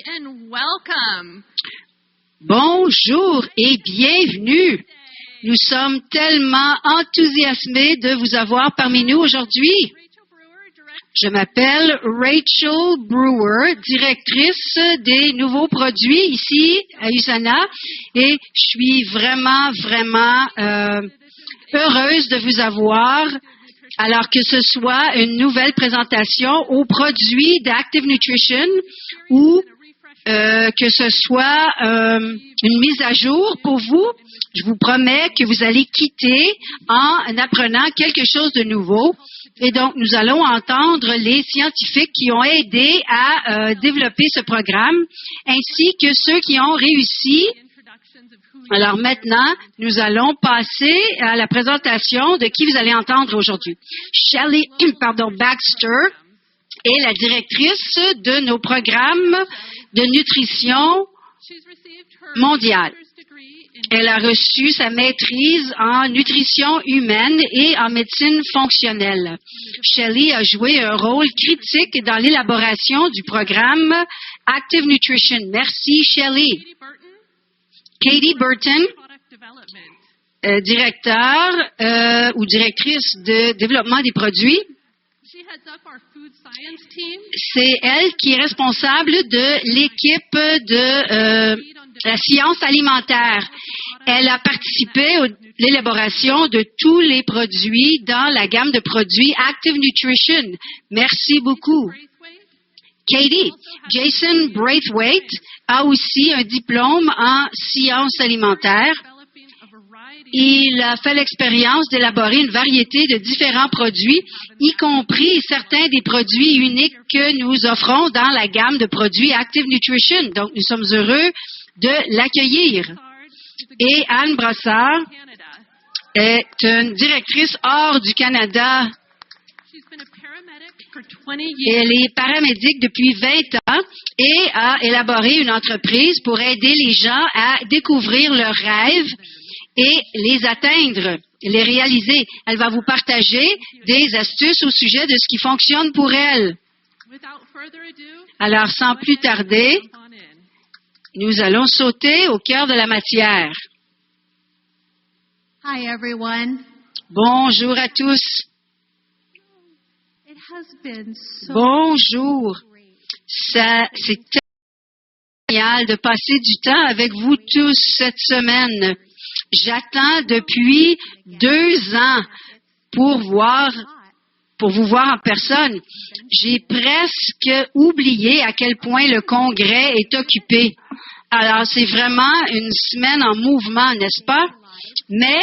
and welcome. Bonjour et bienvenue. Nous sommes tellement enthousiasmés de vous avoir parmi nous aujourd'hui. Je m'appelle Rachel Brewer, directrice des nouveaux produits ici à USANA, et je suis vraiment heureuse de vous avoir, alors que ce soit une nouvelle présentation aux produits d'Active Nutrition ou que ce soit une mise à jour pour vous. Je vous promets que vous allez quitter en apprenant quelque chose de nouveau. Et donc, nous allons entendre les scientifiques qui ont aidé à développer ce programme, ainsi que ceux qui ont réussi. Alors maintenant, nous allons passer à la présentation de qui vous allez entendre aujourd'hui. Shelley Baxter est la directrice de nos programmes de nutrition mondiale. Elle a reçu sa maîtrise en nutrition humaine et en médecine fonctionnelle. Shelley a joué un rôle critique dans l'élaboration du programme Active Nutrition. Merci, Shelley. Katie Burton, directeur ou directrice de développement des produits. C'est elle qui est responsable de l'équipe de la science alimentaire. Elle a participé à l'élaboration de tous les produits dans la gamme de produits Active Nutrition. Merci beaucoup. Katie, Jason Braithwaite a aussi un diplôme en sciences alimentaires. Il a fait l'expérience d'élaborer une variété de différents produits, y compris certains des produits uniques que nous offrons dans la gamme de produits Active Nutrition. Donc, nous sommes heureux de l'accueillir. Et Anne Brassard est une directrice hors du Canada. Elle est paramédic depuis 20 ans et a élaboré une entreprise pour aider les gens à découvrir leurs rêves et les atteindre, les réaliser. Elle va vous partager des astuces au sujet de ce qui fonctionne pour elle. Alors, sans plus tarder, nous allons sauter au cœur de la matière. Hi everyone. Bonjour à tous. It has been so Bonjour. C'est génial de passer du temps avec vous tous cette semaine. J'attends depuis 2 ans pour vous voir en personne. J'ai presque oublié à quel point le congrès est occupé. Alors, c'est vraiment une semaine en mouvement, n'est-ce pas? Mais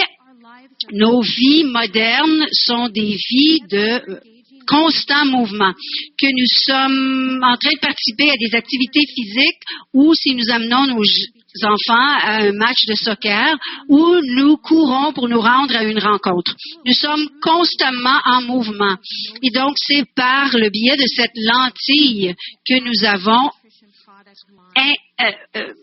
nos vies modernes sont des vies de constant mouvement, que nous sommes en train de participer à des activités physiques ou si nous amenons nos enfants à un match de soccer ou nous courons pour nous rendre à une rencontre. Nous sommes constamment en mouvement. Et donc, c'est par le biais de cette lentille que nous avons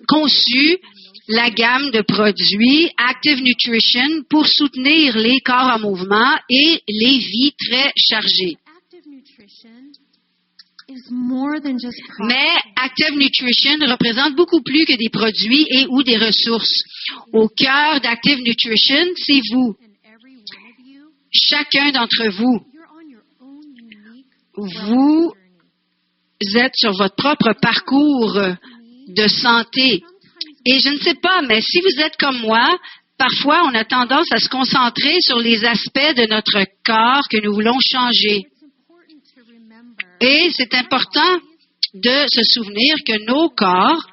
conçu la gamme de produits Active Nutrition pour soutenir les corps en mouvement et les vies très chargées. Mais Active Nutrition représente beaucoup plus que des produits et ou des ressources. Au cœur d'Active Nutrition, c'est vous. Chacun d'entre vous. Vous êtes sur votre propre parcours de santé. Et je ne sais pas, mais si vous êtes comme moi, parfois on a tendance à se concentrer sur les aspects de notre corps que nous voulons changer. Et c'est important de se souvenir que nos corps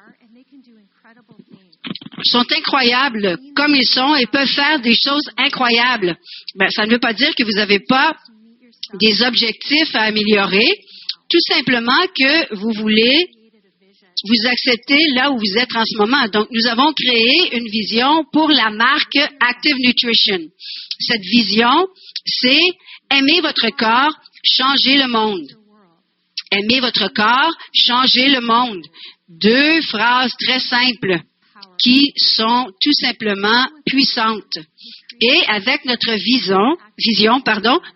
sont incroyables comme ils sont et peuvent faire des choses incroyables. Ça ne veut pas dire que vous n'avez pas des objectifs à améliorer, tout simplement que vous voulez vous accepter là où vous êtes en ce moment. Donc, nous avons créé une vision pour la marque Active Nutrition. Cette vision, c'est aimer votre corps, changer le monde. Aimer votre corps, changer le monde. 2 phrases très simples qui sont tout simplement puissantes. Et avec notre vision,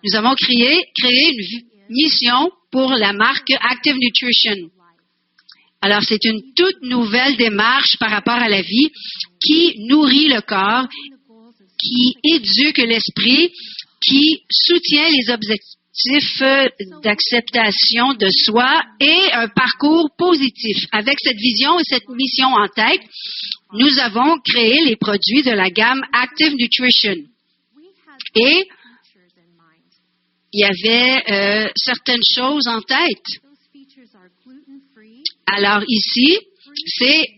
nous avons créé une mission pour la marque Active Nutrition. Alors, c'est une toute nouvelle démarche par rapport à la vie qui nourrit le corps, qui éduque l'esprit, qui soutient les objectifs d'acceptation de soi et un parcours positif. Avec cette vision et cette mission en tête, nous avons créé les produits de la gamme Active Nutrition. Et il y avait certaines choses en tête. Alors ici, c'est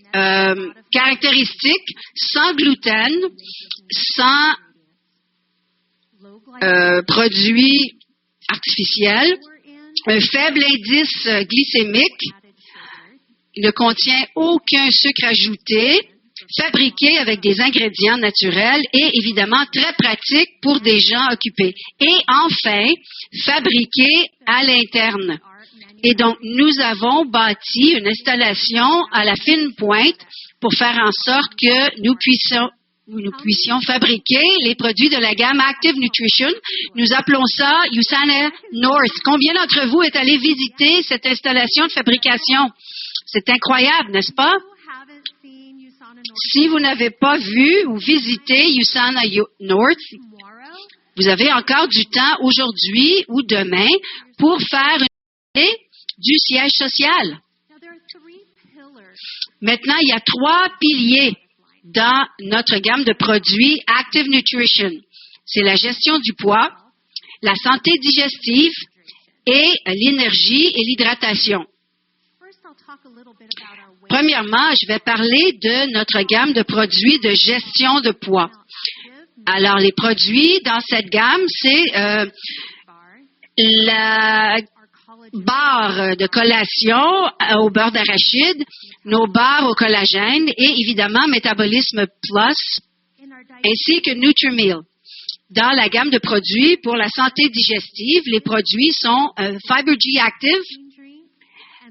caractéristiques sans gluten, sans produits artificiels, un faible indice glycémique, il ne contient aucun sucre ajouté, fabriqué avec des ingrédients naturels et évidemment très pratique pour des gens occupés. Et enfin, fabriqué à l'interne. Et donc, nous avons bâti une installation à la fine pointe pour faire en sorte que nous puissions fabriquer les produits de la gamme Active Nutrition. Nous appelons ça USANA North. Combien d'entre vous est allé visiter cette installation de fabrication? C'est incroyable, n'est-ce pas? Si vous n'avez pas vu ou visité USANA North, vous avez encore du temps aujourd'hui ou demain pour faire une idée du siège social. Maintenant, il y a 3 piliers dans notre gamme de produits Active Nutrition. C'est la gestion du poids, la santé digestive et l'énergie et l'hydratation. Premièrement, je vais parler de notre gamme de produits de gestion de poids. Alors, les produits dans cette gamme, c'est la barre de collation au beurre d'arachide, nos barres au collagène et évidemment Métabolisme Plus, ainsi que NutriMeal. Dans la gamme de produits pour la santé digestive, les produits sont FiberG Active,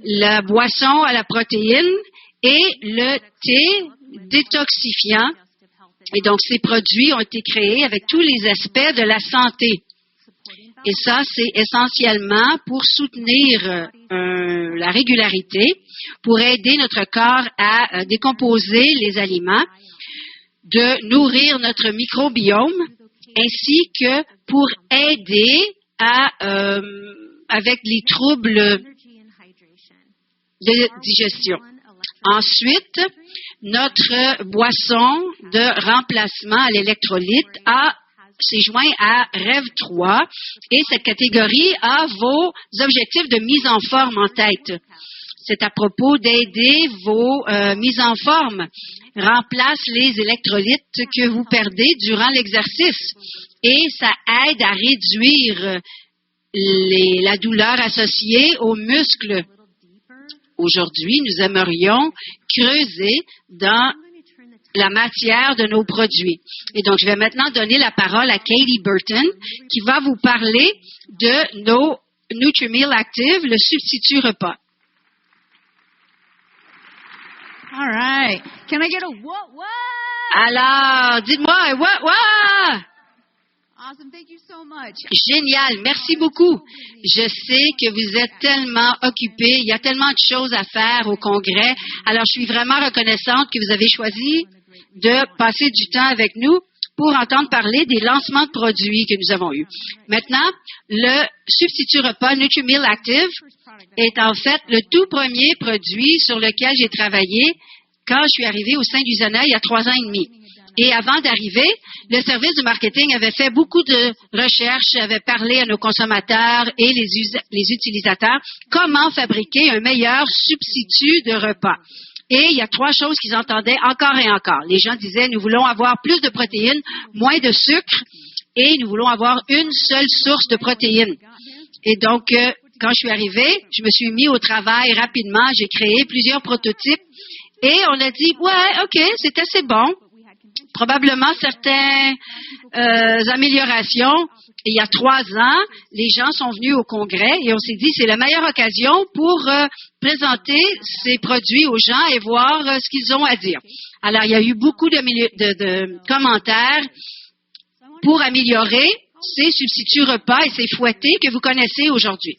la boisson à la protéine et le thé détoxifiant. Et donc, ces produits ont été créés avec tous les aspects de la santé. Et ça, c'est essentiellement pour soutenir la régularité, pour aider notre corps à décomposer les aliments, de nourrir notre microbiome, ainsi que pour aider avec les troubles de digestion. Ensuite, notre boisson de remplacement à l'électrolyte s'est joint à Rêve 3 et cette catégorie a vos objectifs de mise en forme en tête. C'est à propos d'aider vos mises en forme. Remplace les électrolytes que vous perdez durant l'exercice et ça aide à réduire la douleur associée aux muscles. Aujourd'hui, nous aimerions creuser dans la matière de nos produits. Et donc, je vais maintenant donner la parole à Katie Burton qui va vous parler de nos NutriMeal Active, le substitut repas. All right. Can I get a what? Alors, dites-moi, what? Awesome. Thank you so much. Génial. Merci beaucoup. Je sais que vous êtes tellement occupés. Il y a tellement de choses à faire au Congrès. Alors, je suis vraiment reconnaissante que vous avez choisi de passer du temps avec nous pour entendre parler des lancements de produits que nous avons eus. Maintenant, le substitut repas NutriMeal Active est en fait le tout premier produit sur lequel j'ai travaillé quand je suis arrivée au sein d'USANA il y a 3 ans et demi. Et avant d'arriver, le service du marketing avait fait beaucoup de recherches, avait parlé à nos consommateurs et les utilisateurs comment fabriquer un meilleur substitut de repas. Et il y a 3 choses qu'ils entendaient encore et encore. Les gens disaient, nous voulons avoir plus de protéines, moins de sucre, et nous voulons avoir une seule source de protéines. Et donc, quand je suis arrivée, je me suis mis au travail rapidement, j'ai créé plusieurs prototypes, et on a dit, ouais, OK, c'est assez bon. Probablement certaines améliorations. Et il y a 3 ans, les gens sont venus au Congrès et on s'est dit c'est la meilleure occasion pour présenter ces produits aux gens et voir ce qu'ils ont à dire. Alors, il y a eu beaucoup de commentaires pour améliorer ces substituts repas et ces fouettés que vous connaissez aujourd'hui.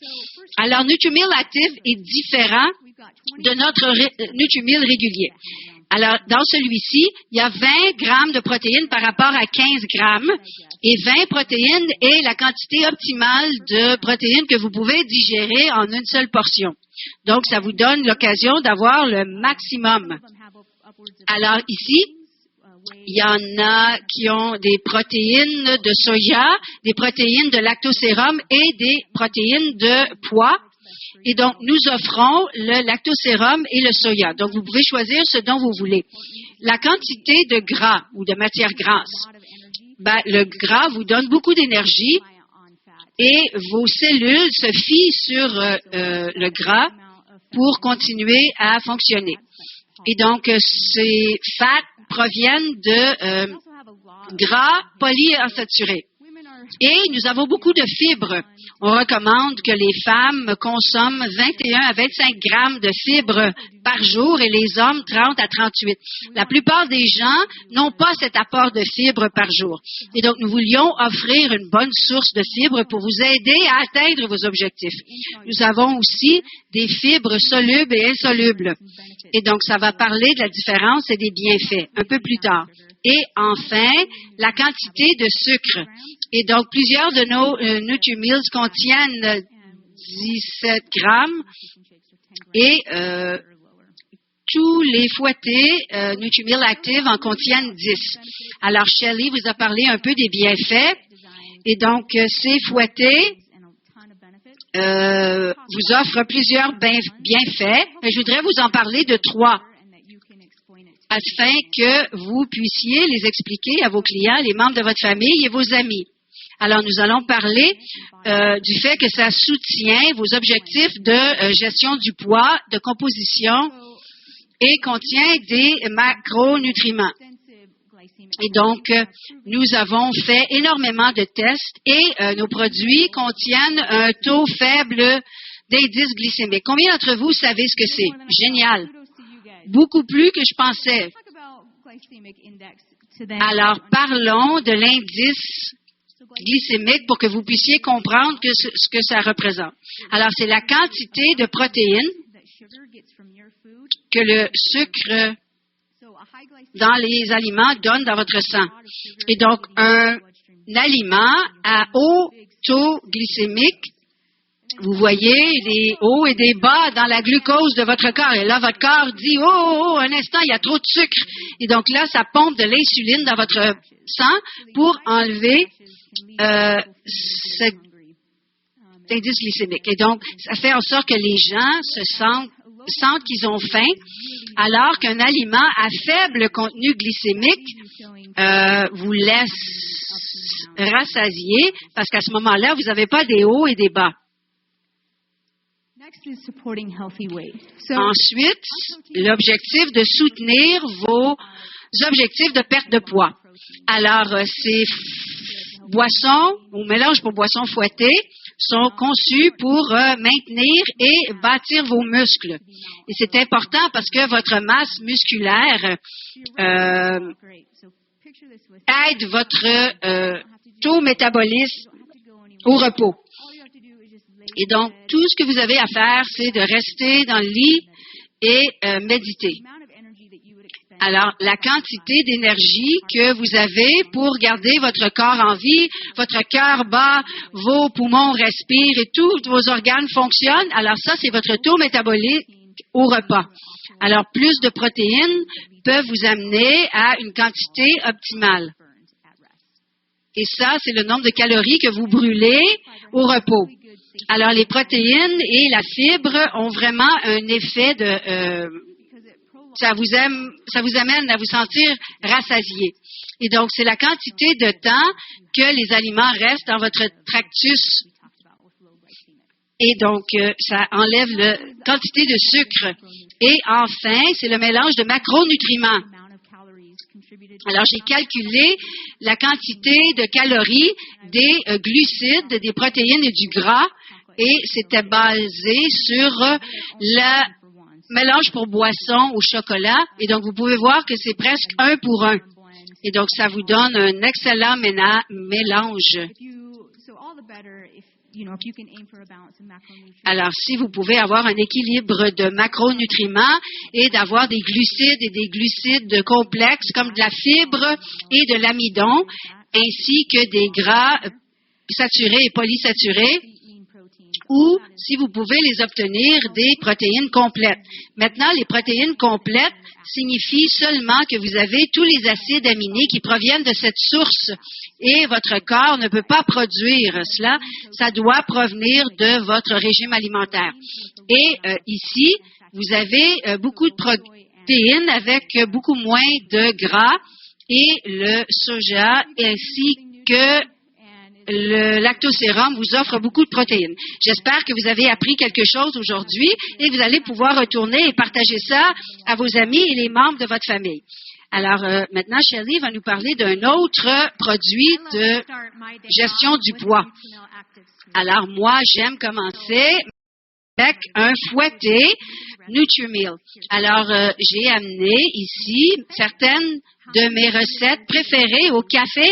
Alors, NutriMeal Active est différent de notre Nutrimil régulier. Alors, dans celui-ci, il y a 20 grammes de protéines par rapport à 15 grammes. Et 20 protéines est la quantité optimale de protéines que vous pouvez digérer en une seule portion. Donc, ça vous donne l'occasion d'avoir le maximum. Alors, ici, il y en a qui ont des protéines de soja, des protéines de lactosérum et des protéines de pois. Et donc, nous offrons le lactosérum et le soja. Donc, vous pouvez choisir ce dont vous voulez. La quantité de gras ou de matière grasse, le gras vous donne beaucoup d'énergie et vos cellules se fient sur le gras pour continuer à fonctionner. Et donc, ces fats proviennent de gras polyinsaturés. Et nous avons beaucoup de fibres. On recommande que les femmes consomment 21 à 25 grammes de fibres par jour et les hommes 30 à 38. La plupart des gens n'ont pas cet apport de fibres par jour. Et donc, nous voulions offrir une bonne source de fibres pour vous aider à atteindre vos objectifs. Nous avons aussi des fibres solubles et insolubles. Et donc, ça va parler de la différence et des bienfaits un peu plus tard. Et enfin, la quantité de sucre. Et donc, plusieurs de nos Nutrimils contiennent 17 grammes et tous les fouettés Nutrimil Active en contiennent 10. Alors, Shelley vous a parlé un peu des bienfaits. Et donc, ces fouettés vous offrent plusieurs bienfaits. Je voudrais vous en parler de 3. Afin que vous puissiez les expliquer à vos clients, les membres de votre famille et vos amis. Alors, nous allons parler du fait que ça soutient vos objectifs de gestion du poids, de composition et contient des macronutriments. Et donc, nous avons fait énormément de tests et nos produits contiennent un taux faible d'indice glycémique. Combien d'entre vous savez ce que c'est? Génial! Beaucoup plus que je pensais. Alors, parlons de l'indice glycémique pour que vous puissiez comprendre ce que ça représente. Alors, c'est la quantité de protéines que le sucre dans les aliments donne dans votre sang. Et donc, un aliment à haut taux glycémique, vous voyez des hauts et des bas dans la glucose de votre corps. Et là, votre corps dit, oh, un instant, il y a trop de sucre. Et donc là, ça pompe de l'insuline dans votre sang pour enlever cet indice glycémique. Et donc, ça fait en sorte que les gens sentent qu'ils ont faim, alors qu'un aliment à faible contenu glycémique vous laisse rassasier, parce qu'à ce moment-là, vous n'avez pas des hauts et des bas. Ensuite, l'objectif de soutenir vos objectifs de perte de poids. Alors, ces boissons ou mélanges pour boissons fouettées sont conçus pour maintenir et bâtir vos muscles. Et c'est important parce que votre masse musculaire aide votre taux métabolisme au repos. Et donc, tout ce que vous avez à faire, c'est de rester dans le lit et méditer. Alors, la quantité d'énergie que vous avez pour garder votre corps en vie, votre cœur bat, vos poumons respirent et tous vos organes fonctionnent, alors ça, c'est votre taux métabolique au repas. Alors, plus de protéines peuvent vous amener à une quantité optimale. Et ça, c'est le nombre de calories que vous brûlez au repos. Alors, les protéines et la fibre ont vraiment un effet de... ça vous amène à vous sentir rassasié. Et donc, c'est la quantité de temps que les aliments restent dans votre tractus. Et donc, ça enlève la quantité de sucre. Et enfin, c'est le mélange de macronutriments. Alors, j'ai calculé la quantité de calories des glucides, des protéines et du gras, et c'était basé sur le mélange pour boisson au chocolat. Et donc, vous pouvez voir que c'est presque 1 pour 1. Et donc, ça vous donne un excellent mélange. Alors, si vous pouvez avoir un équilibre de macronutriments et d'avoir des glucides et des glucides complexes comme de la fibre et de l'amidon, ainsi que des gras saturés et polysaturés, ou si vous pouvez les obtenir des protéines complètes. Maintenant, les protéines complètes signifient seulement que vous avez tous les acides aminés qui proviennent de cette source et votre corps ne peut pas produire cela. Ça doit provenir de votre régime alimentaire. Et ici, vous avez beaucoup de protéines avec beaucoup moins de gras et le soja ainsi que le lactosérum vous offre beaucoup de protéines. J'espère que vous avez appris quelque chose aujourd'hui et vous allez pouvoir retourner et partager ça à vos amis et les membres de votre famille. Alors, maintenant, Shelley va nous parler d'un autre produit de gestion du poids. Alors, moi, j'aime commencer avec un fouetté Nutri-Meal. Alors, j'ai amené ici certaines de mes recettes préférées au café.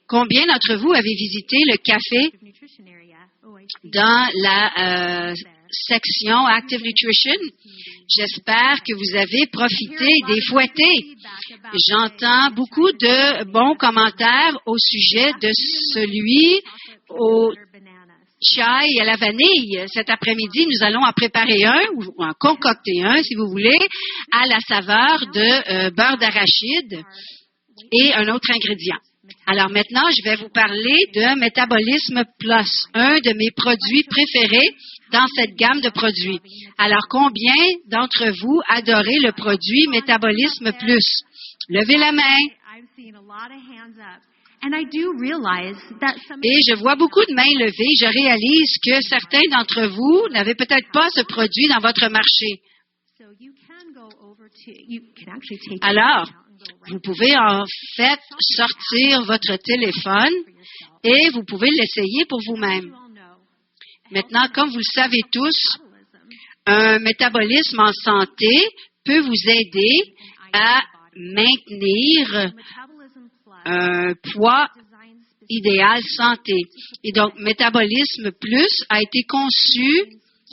Combien d'entre vous avez visité le café dans la section Active Nutrition? J'espère que vous avez profité des fouettés. J'entends beaucoup de bons commentaires au sujet de celui au chai et à la vanille. Cet après-midi, nous allons en préparer un ou en concocter un, si vous voulez, à la saveur de beurre d'arachide et un autre ingrédient. Alors maintenant, je vais vous parler de Métabolisme Plus, un de mes produits préférés dans cette gamme de produits. Alors, combien d'entre vous adorez le produit Métabolisme Plus? Levez la main. Et je vois beaucoup de mains levées. Je réalise que certains d'entre vous n'avaient peut-être pas ce produit dans votre marché. Alors, vous pouvez en fait sortir votre téléphone et vous pouvez l'essayer pour vous-même. Maintenant, comme vous le savez tous, un métabolisme en santé peut vous aider à maintenir un poids idéal santé. Et donc, Métabolisme Plus a été conçu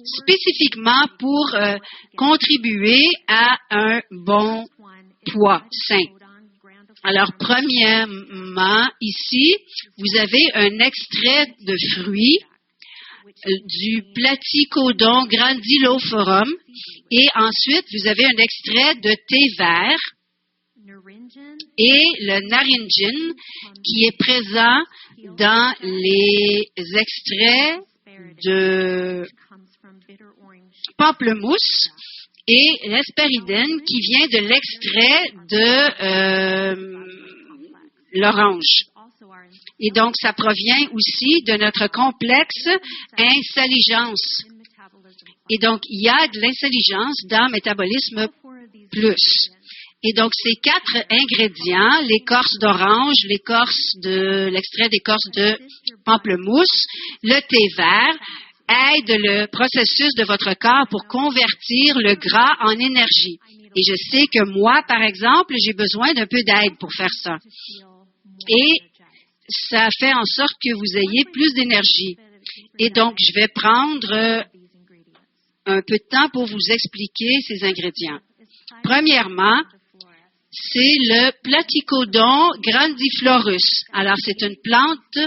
spécifiquement pour contribuer à un bon poids sain. Alors, premièrement, ici, vous avez un extrait de fruits du Platycodon grandilophorum et ensuite, vous avez un extrait de thé vert et le naringin qui est présent dans les extraits de pamplemousse et l'hespéridine qui vient de l'extrait de l'orange. Et donc, ça provient aussi de notre complexe intelligence. Et donc, il y a de l'intelligence dans Métabolisme Plus. Et donc, ces 4 ingrédients, l'écorce d'orange, l'extrait d'écorce de pamplemousse, le thé vert, aident le processus de votre corps pour convertir le gras en énergie. Et je sais que moi, par exemple, j'ai besoin d'un peu d'aide pour faire ça. Et ça fait en sorte que vous ayez plus d'énergie. Et donc, je vais prendre un peu de temps pour vous expliquer ces ingrédients. Premièrement, c'est le Platycodon grandiflorus. Alors, c'est une plante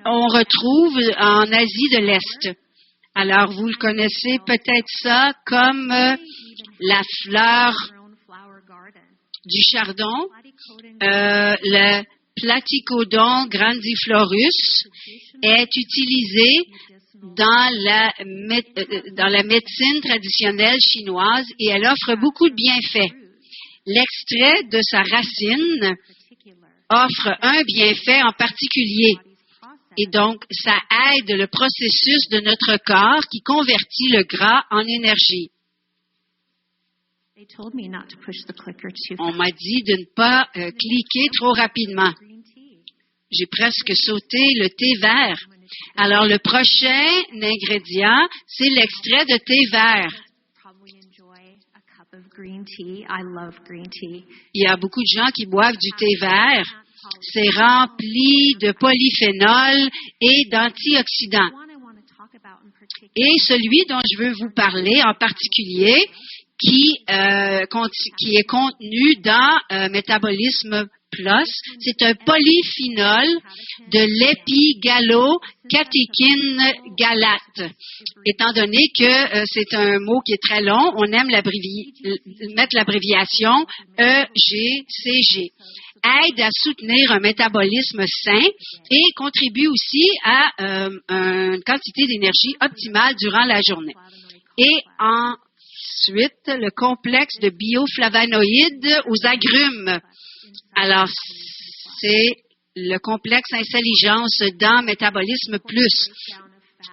qu'on retrouve en Asie de l'Est. Alors, vous le connaissez peut-être ça comme la fleur du chardon. Le Platycodon grandiflorus est utilisé dans la médecine traditionnelle chinoise et elle offre beaucoup de bienfaits. L'extrait de sa racine offre un bienfait en particulier. Et donc, ça aide le processus de notre corps qui convertit le gras en énergie. On m'a dit de ne pas cliquer trop rapidement. J'ai presque sauté le thé vert. Alors, le prochain ingrédient, c'est l'extrait de thé vert. Il y a beaucoup de gens qui boivent du thé vert. C'est rempli de polyphénol et d'antioxydants. Et celui dont je veux vous parler en particulier, qui est contenu dans Métabolisme Plus, c'est un polyphénol de l'épigallocatechin galate. Étant donné que c'est un mot qui est très long, on aime mettre l'abréviation EGCG. Aide à soutenir un métabolisme sain et contribue aussi à une quantité d'énergie optimale durant la journée. Et ensuite, le complexe de bioflavonoïdes aux agrumes. Alors, c'est le complexe intelligence dans Métabolisme Plus.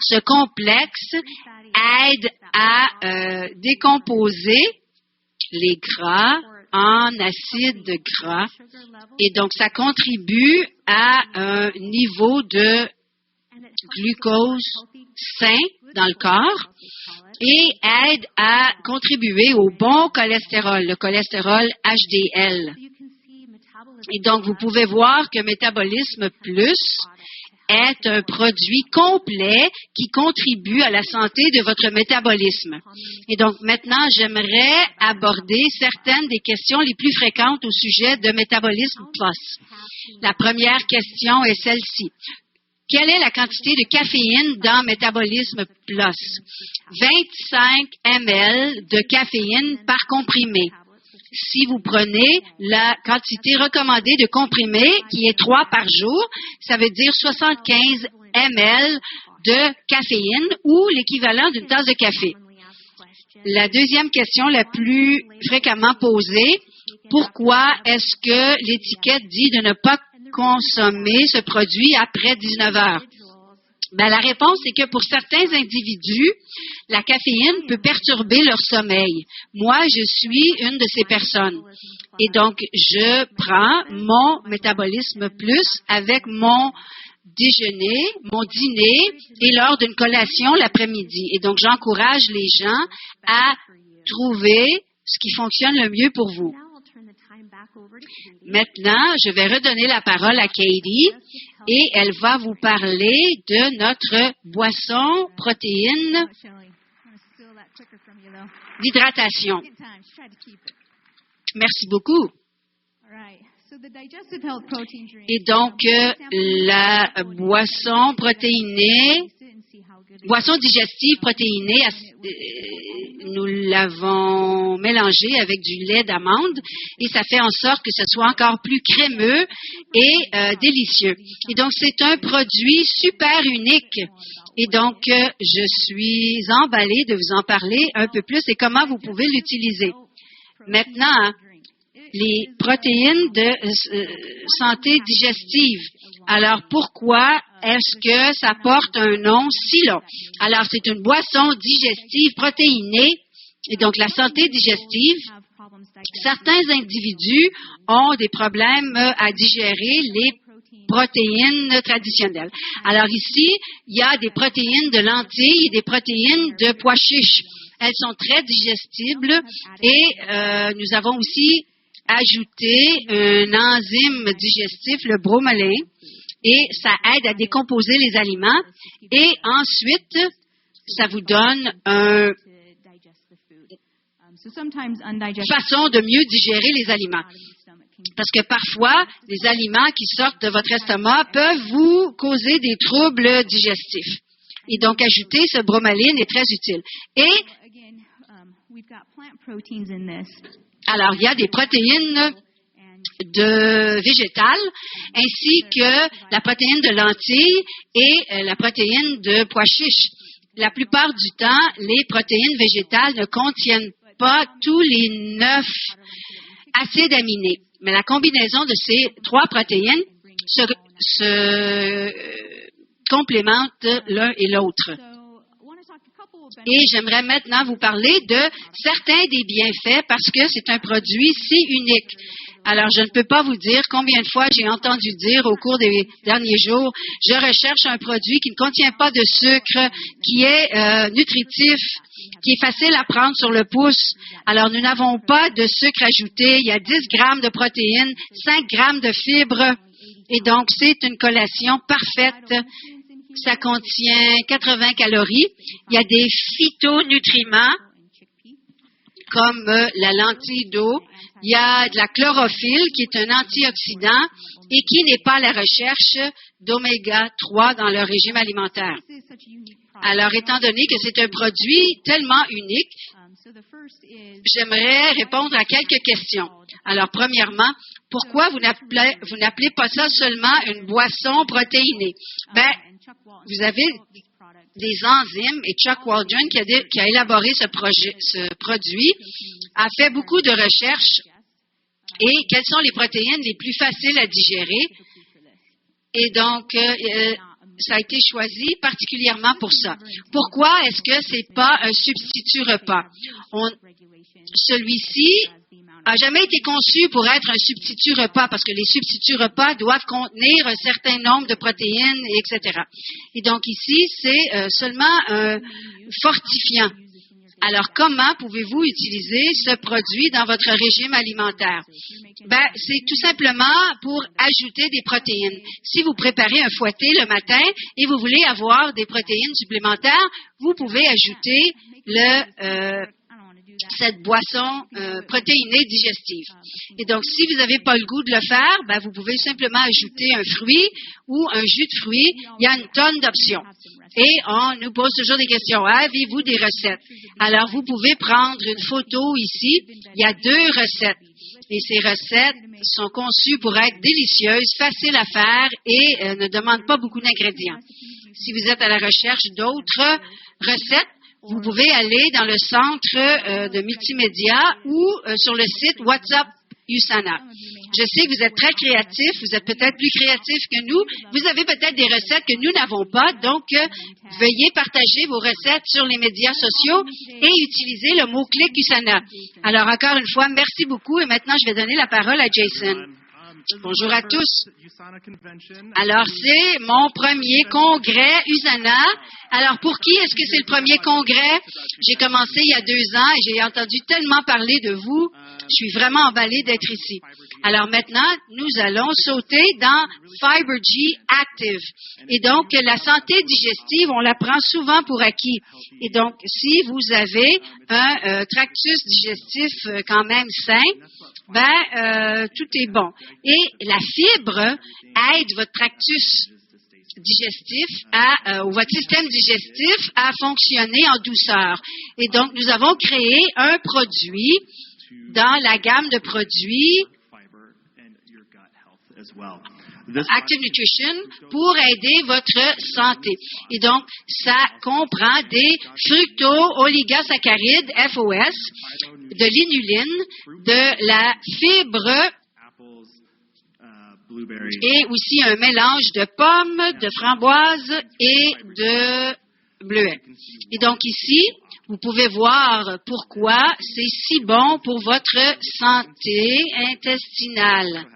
Ce complexe aide à décomposer les gras en acides gras et donc ça contribue à un niveau de glucose sain dans le corps et aide à contribuer au bon cholestérol, le cholestérol HDL. Et donc, vous pouvez voir que Métabolisme Plus est un produit complet qui contribue à la santé de votre métabolisme. Et donc, maintenant, j'aimerais aborder certaines des questions les plus fréquentes au sujet de Métabolisme Plus. La première question est celle-ci. Quelle est la quantité de caféine dans Métabolisme Plus? 25 ml de caféine par comprimé. Si vous prenez la quantité recommandée de comprimés, qui est 3 par jour, ça veut dire 75 ml de caféine ou l'équivalent d'une tasse de café. La deuxième question la plus fréquemment posée, pourquoi est-ce que l'étiquette dit de ne pas consommer ce produit après 19 heures? Ben, la réponse est que pour certains individus, la caféine peut perturber leur sommeil. Moi, je suis une de ces personnes. Et donc, je prends mon Métabolisme Plus avec mon déjeuner, mon dîner et lors d'une collation l'après-midi. Et donc, j'encourage les gens à trouver ce qui fonctionne le mieux pour vous. Maintenant, je vais redonner la parole à Katie et elle va vous parler de notre boisson protéine d'hydratation. Merci beaucoup. Et donc, la boisson digestive protéinée, nous l'avons mélangée avec du lait d'amande et ça fait en sorte que ce soit encore plus crémeux et délicieux. Et donc, c'est un produit super unique. Et donc, je suis emballée de vous en parler un peu plus et comment vous pouvez l'utiliser. Maintenant, les protéines de santé digestive. Alors, pourquoi est-ce que ça porte un nom si long? Alors, c'est une boisson digestive protéinée et donc la santé digestive. Certains individus ont des problèmes à digérer les protéines traditionnelles. Alors ici, il y a des protéines de lentilles et des protéines de pois chiches. Elles sont très digestibles et nous avons aussi ajouté un enzyme digestif, le bromelain, et ça aide à décomposer les aliments. Et ensuite, ça vous donne une façon de mieux digérer les aliments. Parce que parfois, les aliments qui sortent de votre estomac peuvent vous causer des troubles digestifs. Et donc, ajouter ce bromelain est très utile. Et alors, il y a des protéines végétales, ainsi que la protéine de lentilles et la protéine de pois chiches. La plupart du temps, les protéines végétales ne contiennent pas tous les 9 acides aminés. Mais la combinaison de ces 3 protéines se complémentent l'un et l'autre. Et j'aimerais maintenant vous parler de certains des bienfaits parce que c'est un produit si unique. Alors, je ne peux pas vous dire combien de fois j'ai entendu dire au cours des derniers jours, je recherche un produit qui ne contient pas de sucre, qui est nutritif, qui est facile à prendre sur le pouce. Alors, nous n'avons pas de sucre ajouté. Il y a 10 grammes de protéines, 5 grammes de fibres. Et donc, c'est une collation parfaite. Ça contient 80 calories. Il y a des phytonutriments comme la lentille d'eau. Il y a de la chlorophylle qui est un antioxydant et qui n'est pas à la recherche d'oméga 3 dans leur régime alimentaire. Alors, étant donné que c'est un produit tellement unique, j'aimerais répondre à quelques questions. Alors, premièrement, pourquoi vous n'appelez pas ça seulement une boisson protéinée? Ben, vous avez des enzymes et Chuck Waldron, qui a élaboré ce produit, a fait beaucoup de recherches et quelles sont les protéines les plus faciles à digérer. Et donc, ça a été choisi particulièrement pour ça. Pourquoi est-ce que c'est pas un substitut repas? Celui-ci a jamais été conçu pour être un substitut repas parce que les substituts repas doivent contenir un certain nombre de protéines, etc. Et donc ici, c'est seulement un fortifiant. Alors, comment pouvez-vous utiliser ce produit dans votre régime alimentaire? Ben, c'est tout simplement pour ajouter des protéines. Si vous préparez un fouetté le matin et vous voulez avoir des protéines supplémentaires, vous pouvez ajouter cette boisson protéinée digestive. Et donc, si vous n'avez pas le goût de le faire, ben, vous pouvez simplement ajouter un fruit ou un jus de fruits. Il y a une tonne d'options. Et on nous pose toujours des questions. Avez-vous des recettes? Alors, vous pouvez prendre une photo ici. Il y a 2 recettes. Et ces recettes sont conçues pour être délicieuses, faciles à faire et ne demandent pas beaucoup d'ingrédients. Si vous êtes à la recherche d'autres recettes, vous pouvez aller dans le centre de multimédia ou sur le site WhatsApp USANA. Je sais que vous êtes très créatifs, vous êtes peut-être plus créatifs que nous, vous avez peut-être des recettes que nous n'avons pas, donc veuillez partager vos recettes sur les médias sociaux et utiliser le mot-clic USANA. Alors encore une fois, merci beaucoup et maintenant je vais donner la parole à Jason. Bonjour à tous. Alors, c'est mon premier congrès USANA. Alors, pour qui est-ce que c'est le premier congrès? J'ai commencé il y a 2 ans et j'ai entendu tellement parler de vous. Je suis vraiment emballée d'être ici. Alors maintenant, nous allons sauter dans FiberG Active. Et donc, la santé digestive, on la prend souvent pour acquis. Et donc, si vous avez un tractus digestif quand même sain, tout est bon. Et la fibre aide votre tractus digestif ou votre système digestif à fonctionner en douceur. Et donc, nous avons créé un produit dans la gamme de produits Active Nutrition pour aider votre santé. Et donc, ça comprend des fructo-oligosaccharides, FOS, de l'inuline, de la fibre et aussi un mélange de pommes, de framboises et de bleuets. Et donc ici, vous pouvez voir pourquoi c'est si bon pour votre santé intestinale.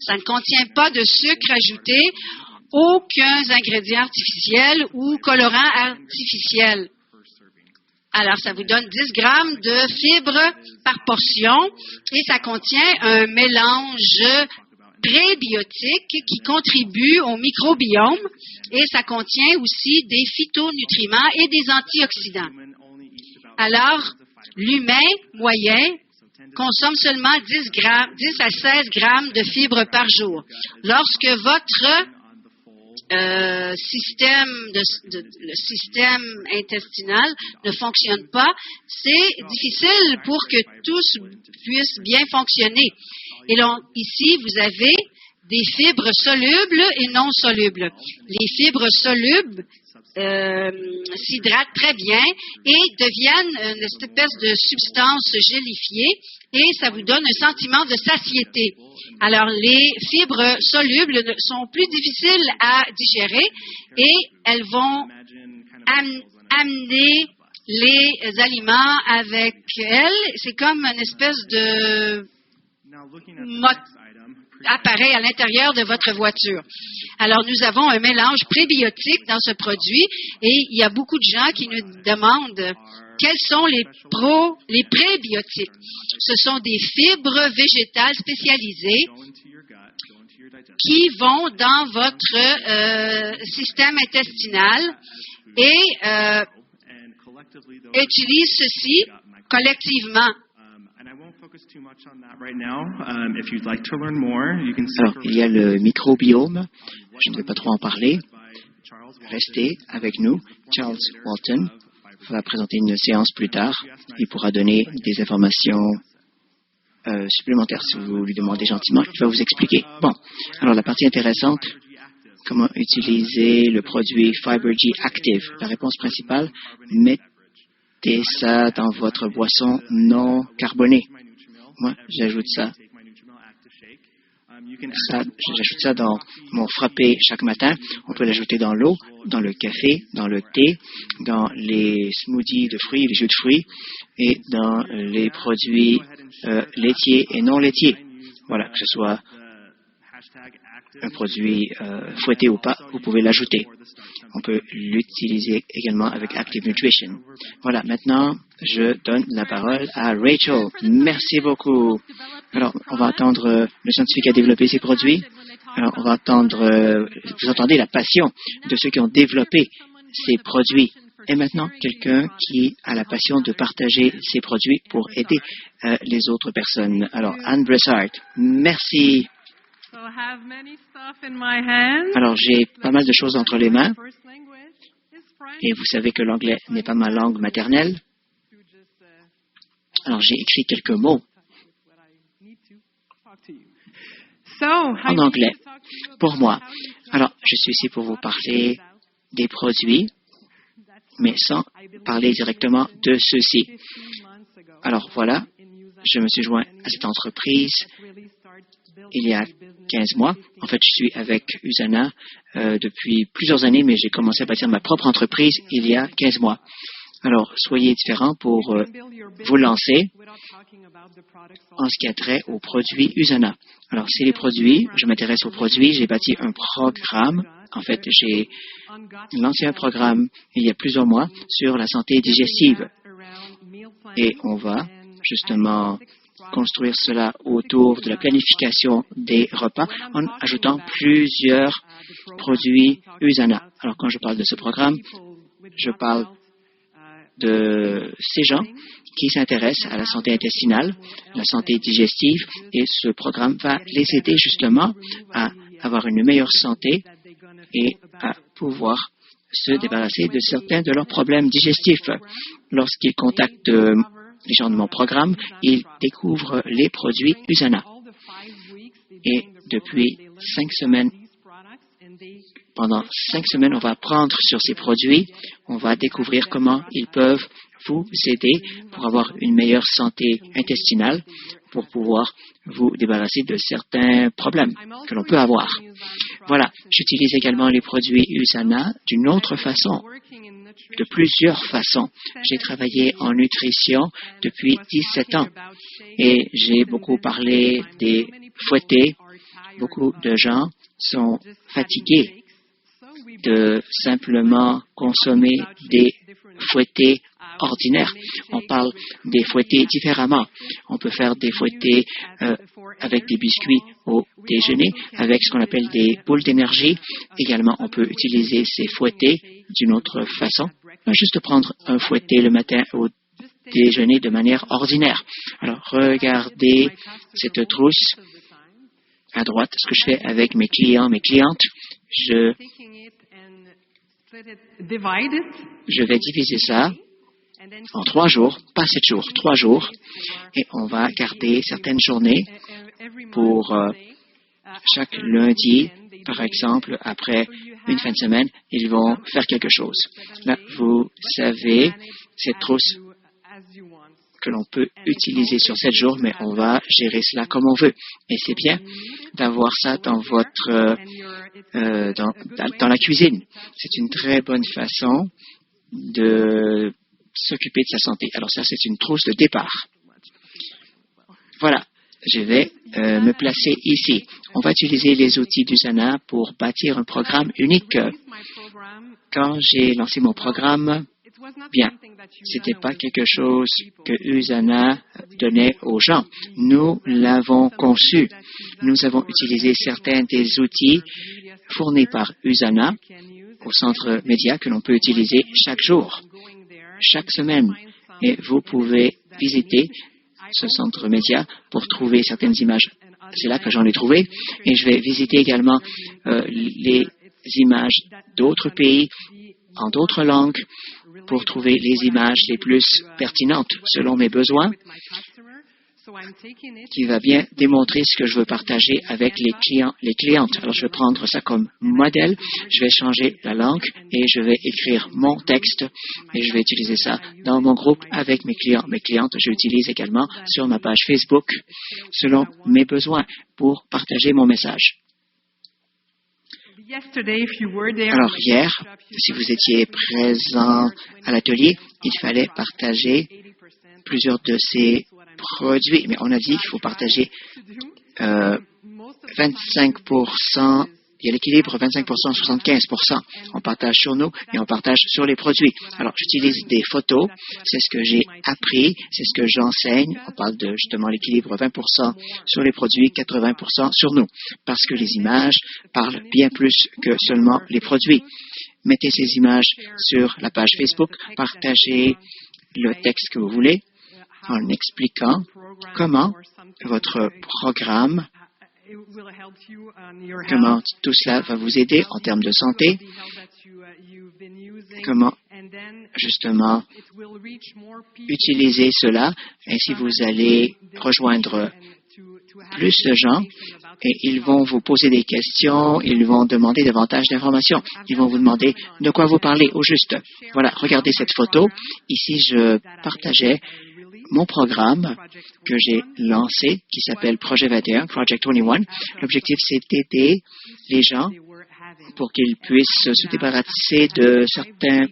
Ça ne contient pas de sucre ajouté, aucun ingrédient artificiel ou colorant artificiel. Alors, ça vous donne 10 grammes de fibres par portion et ça contient un mélange prébiotique qui contribue au microbiome et ça contient aussi des phytonutriments et des antioxydants. Alors, l'humain moyen consomme seulement 10 à 16 grammes de fibres par jour. Lorsque votre le système intestinal ne fonctionne pas, c'est difficile pour que tout puisse bien fonctionner. Et donc, ici, vous avez des fibres solubles et non solubles. Les fibres solubles s'hydratent très bien et deviennent une espèce de substance gélifiée et ça vous donne un sentiment de satiété. Alors, les fibres solubles sont plus difficiles à digérer et elles vont amener les aliments avec elles. C'est comme une espèce de appareil à l'intérieur de votre voiture. Alors, nous avons un mélange prébiotique dans ce produit et il y a beaucoup de gens qui nous demandent quels sont les prébiotiques. Ce sont des fibres végétales spécialisées qui vont dans votre système intestinal et utilisent ceci collectivement. Alors, il y a le microbiome. Je ne vais pas trop en parler. Restez avec nous. Charles Walton va présenter une séance plus tard. Il pourra donner des informations supplémentaires si vous lui demandez gentiment. Il va vous expliquer. Bon, alors la partie intéressante, comment utiliser le produit FiberG Active. La réponse principale, mettez ça dans votre boisson non carbonée. Moi, j'ajoute ça. J'ajoute ça dans mon frappé chaque matin. On peut l'ajouter dans l'eau, dans le café, dans le thé, dans les smoothies de fruits, les jus de fruits et dans les produits laitiers et non laitiers. Voilà, que ce soit un produit fouetté ou pas, vous pouvez l'ajouter. On peut l'utiliser également avec Active Nutrition. Voilà, maintenant, je donne la parole à Rachel. Merci beaucoup. Alors, on va entendre le scientifique a développé ces produits. Alors, on va entendre, vous entendez la passion de ceux qui ont développé ces produits. Et maintenant, quelqu'un qui a la passion de partager ces produits pour aider les autres personnes. Alors, Anne Bressart, merci. Alors, j'ai pas mal de choses entre les mains. Et vous savez que l'anglais n'est pas ma langue maternelle. Alors, j'ai écrit quelques mots en anglais pour moi. Alors, je suis ici pour vous parler des produits, mais sans parler directement de ceux-ci. Alors, voilà, je me suis joint à cette entreprise il y a 15 mois. En fait, je suis avec Usana depuis plusieurs années, mais j'ai commencé à bâtir ma propre entreprise il y a 15 mois. Alors, soyez différents pour vous lancer en ce qui a trait aux produits Usana. Alors, c'est les produits, je m'intéresse aux produits, j'ai bâti un programme. En fait, j'ai lancé un programme il y a plusieurs mois sur la santé digestive. Et on va justement construire cela autour de la planification des repas en ajoutant plusieurs produits Usana. Alors, quand je parle de ce programme, je parle de ces gens qui s'intéressent à la santé intestinale, la santé digestive, et ce programme va les aider justement à avoir une meilleure santé et à pouvoir se débarrasser de certains de leurs problèmes digestifs. Lorsqu'ils contactent les gens de mon programme, ils découvrent les produits Usana. Et depuis 5 semaines, pendant 5 semaines, on va apprendre sur ces produits. On va découvrir comment ils peuvent vous aider pour avoir une meilleure santé intestinale, pour pouvoir vous débarrasser de certains problèmes que l'on peut avoir. Voilà, j'utilise également les produits Usana d'une autre façon, de plusieurs façons. J'ai travaillé en nutrition depuis 17 ans et j'ai beaucoup parlé des fouettés. Beaucoup de gens sont fatigués de simplement consommer des fouettés ordinaires. On parle des fouettés différemment. On peut faire des fouettés avec des biscuits au déjeuner, avec ce qu'on appelle des boules d'énergie. Également, on peut utiliser ces fouettés d'une autre façon. Pas juste prendre un fouetté le matin au déjeuner de manière ordinaire. Alors, regardez cette trousse à droite, ce que je fais avec mes clients, mes clientes. Je vais diviser ça en 3 jours, pas 7 jours, 3 jours, et on va garder certaines journées pour chaque lundi, par exemple, après une fin de semaine, ils vont faire quelque chose. Là, vous savez, cette trousse que l'on peut utiliser sur 7 jours, mais on va gérer cela comme on veut. Et c'est bien d'avoir ça dans votre dans la cuisine. C'est une très bonne façon de s'occuper de sa santé. Alors ça, c'est une trousse de départ. Voilà. je vais me placer ici. On va utiliser les outils d'Usana pour bâtir un programme unique. Quand j'ai lancé mon programme, bien, ce n'était pas quelque chose que Usana donnait aux gens. Nous l'avons conçu. Nous avons utilisé certains des outils fournis par Usana au centre média que l'on peut utiliser chaque jour, chaque semaine. Et vous pouvez visiter ce centre média pour trouver certaines images. C'est là que j'en ai trouvé. Et je vais visiter également les images d'autres pays en d'autres langues pour trouver les images les plus pertinentes selon mes besoins, qui va bien démontrer ce que je veux partager avec les clients, les clientes. Alors, je vais prendre ça comme modèle, je vais changer la langue et je vais écrire mon texte et je vais utiliser ça dans mon groupe avec mes clients, mes clientes. Je l'utilise également sur ma page Facebook selon mes besoins pour partager mon message. Alors, hier, si vous étiez présent à l'atelier, il fallait partager plusieurs de ces produits, mais on a dit qu'il faut partager 25%, il y a l'équilibre 25%, 75%. On partage sur nous et on partage sur les produits. Alors, j'utilise des photos, c'est ce que j'ai appris, c'est ce que j'enseigne. On parle de justement l'équilibre 20% sur les produits, 80% sur nous, parce que les images parlent bien plus que seulement les produits. Mettez ces images sur la page Facebook, partagez le texte que vous voulez, en expliquant comment votre programme, comment tout cela va vous aider en termes de santé, comment justement utiliser cela, ainsi vous allez rejoindre plus de gens et ils vont vous poser des questions, ils vont demander davantage d'informations, ils vont vous demander de quoi vous parlez au juste. Voilà, regardez cette photo. Ici, je partageais mon programme que j'ai lancé, qui s'appelle Projet 21, Project 21. L'objectif, c'est d'aider les gens pour qu'ils puissent se débarrasser de certains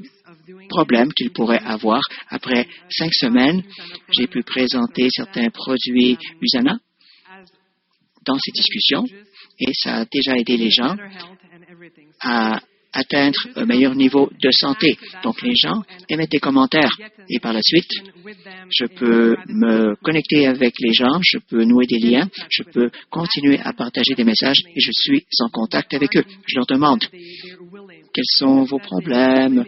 problèmes qu'ils pourraient avoir. Après 5 semaines, j'ai pu présenter certains produits Usana dans ces discussions et ça a déjà aidé les gens à atteindre un meilleur niveau de santé. Donc, les gens émettent des commentaires et par la suite, je peux me connecter avec les gens, je peux nouer des liens, je peux continuer à partager des messages et je suis en contact avec eux. Je leur demande quels sont vos problèmes,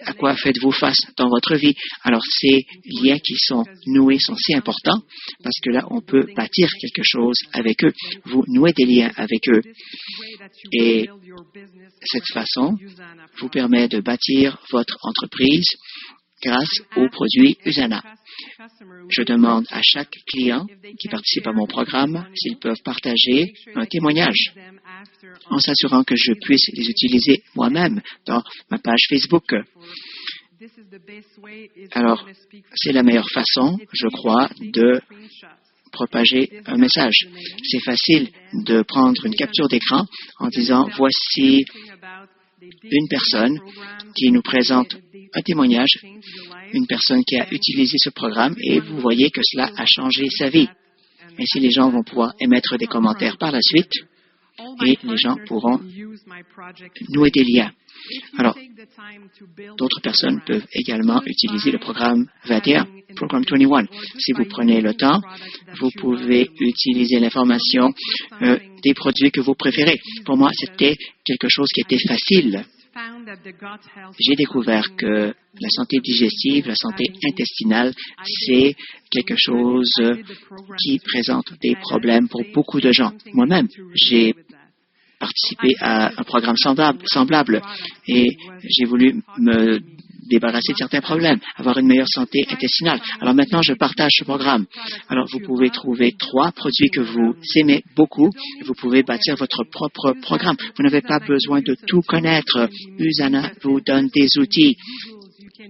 à quoi faites-vous face dans votre vie. Alors, ces liens qui sont noués sont si importants parce que là, on peut bâtir quelque chose avec eux. Vous nouez des liens avec eux. Et cette façon vous permet de bâtir votre entreprise grâce aux produits Usana. Je demande à chaque client qui participe à mon programme s'ils peuvent partager un témoignage en s'assurant que je puisse les utiliser moi-même dans ma page Facebook. Alors, c'est la meilleure façon, je crois, de propager un message. C'est facile de prendre une capture d'écran en disant « Voici une personne qui nous présente un témoignage, une personne qui a utilisé ce programme et vous voyez que cela a changé sa vie. » Ainsi, les gens vont pouvoir émettre des commentaires par la suite et les gens pourront nouer des liens. Alors, d'autres personnes peuvent également utiliser le programme 21, Programme 21. Si vous prenez le temps, vous pouvez utiliser l'information des produits que vous préférez. Pour moi, c'était quelque chose qui était facile. J'ai découvert que la santé digestive, la santé intestinale, c'est quelque chose qui présente des problèmes pour beaucoup de gens. Moi-même, j'ai participé à un programme semblable et j'ai voulu me débarrasser de certains problèmes, avoir une meilleure santé intestinale. Alors maintenant, je partage ce programme. Alors, vous pouvez trouver 3 produits que vous aimez beaucoup et vous pouvez bâtir votre propre programme. Vous n'avez pas besoin de tout connaître. Usana vous donne des outils.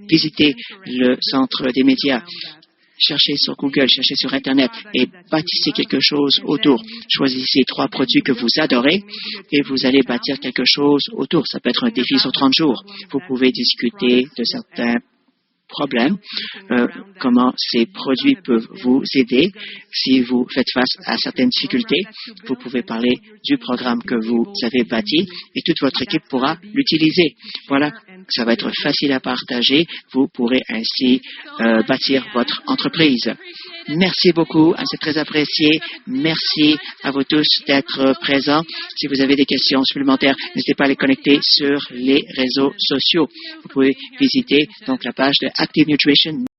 Visitez le centre des médias. Cherchez sur Google, cherchez sur Internet et bâtissez quelque chose autour. Choisissez 3 produits que vous adorez et vous allez bâtir quelque chose autour. Ça peut être un défi sur 30 jours. Vous pouvez discuter de certains problèmes, comment ces produits peuvent vous aider. Si vous faites face à certaines difficultés, vous pouvez parler du programme que vous avez bâti et toute votre équipe pourra l'utiliser. Voilà, ça va être facile à partager. Vous pourrez ainsi bâtir votre entreprise. Merci beaucoup, c'est très apprécié. Merci à vous tous d'être présents. Si vous avez des questions supplémentaires, n'hésitez pas à les connecter sur les réseaux sociaux. Vous pouvez visiter donc la page de Active Nutrition.